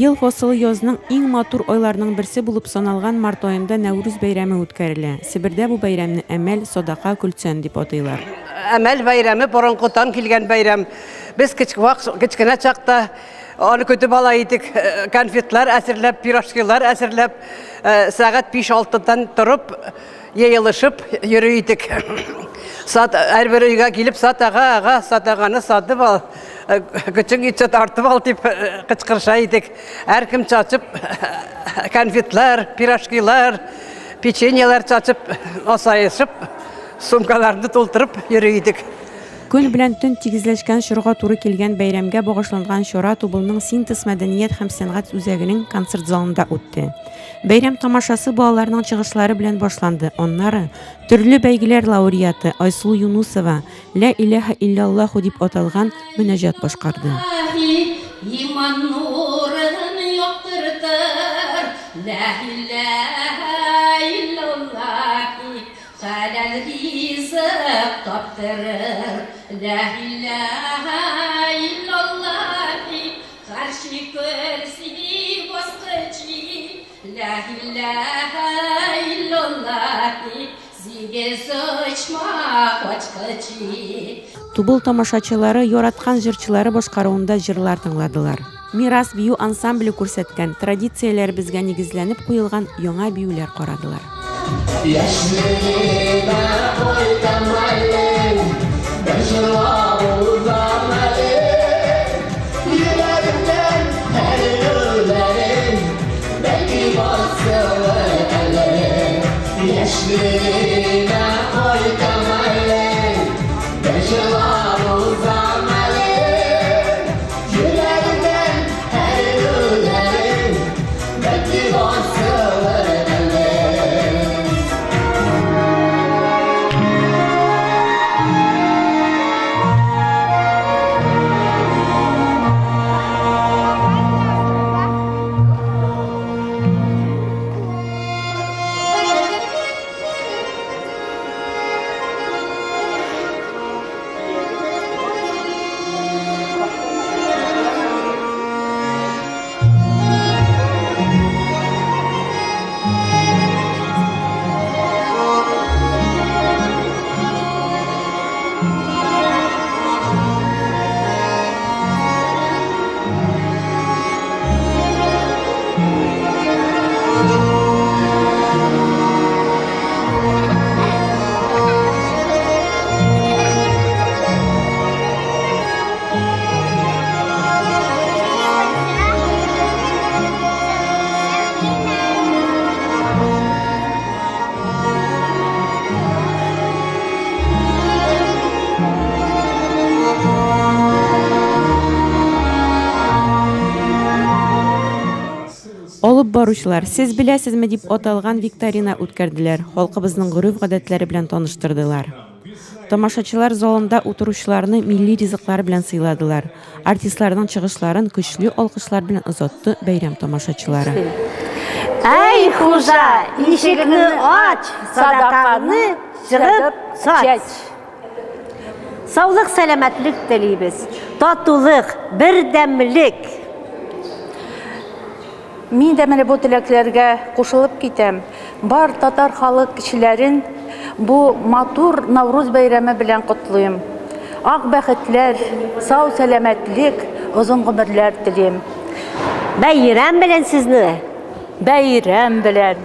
Ел фасылы язның иң матур айларының берсе булып саналган март аенда Нәүрүз бәйрәме үткәрелә. Себердә бу бәйрәмне әмәл, садака, күлчән дип атыйлар. Әмәл бәйрәме борынгыдан килгән бәйрәм. Без кичкенә чакта аны көтеп ала идек, конфетлар әзерләп, пирожкилар әзерләп, сәгать 5-6-дан торып, йыелышып йөри идек. Әрбер өйгә килеп, сатаганы сатып ал, көчең итче тартып ал дип кычкырыша идек. Әркем чачып, конфетлар, пирожкилар, печеньелар чачып, асайышып, сумкаларны тултырып йөри идек. Көн белән төн тигезләшкән чорга туры килгән бәйрәмгә багышланган чара Тубылның Синтез мәдәният һәм сәнгать үзәгенең концерт залында үтте. Бәйрәм тамашасы балаларның чыгышлары белән башланды. Аннары төрле бәйгеләр лауреаты Айсул Юнусова «Ла илаһа илляллаху» дип аталган мөнәҗәт башкарды. Иман нурын яктыртыр, ла илаһа илляллаху, халал ризык таптырыр, ла илаһа илляллаху, каршы көрси баскычы, ла илаһа илляллаху, зигез очма качкычы. Тубыл тамашачылары яраткан җырчылары башкаруында җырлар тыңладылар. Мирас бию ансамбле күрсәткән традицияләр безгә нигезләнеп куелган яңа биюләр карадылар. Алып баручылар, сез беләсезме дип аталган викторина үткәрделәр. Халкыбызның гореф-гадәтләре белән таныштырдылар. Тамашачылар залында утыручыларны милли ризыклар белән сыйладылар. Артистларның чыгышларын көчле алкышлар белән озатты бәйрәм тамашачылары. Әй хуҗа, ишекне ач, садаканы чыгып сач. Саулык, сәламәтлек телибез. Татулык, бердәмлек. Мин дә менә бу теләкләргә кушылып китәм. Бар татар халык кешеләрен бу матур Навруз бәйрәме белән котлыйм. Ак бәхетләр, сау сәламәтлек, озын гомерләр телим. Бәйрәм белән сезне. Бәйрәм белән.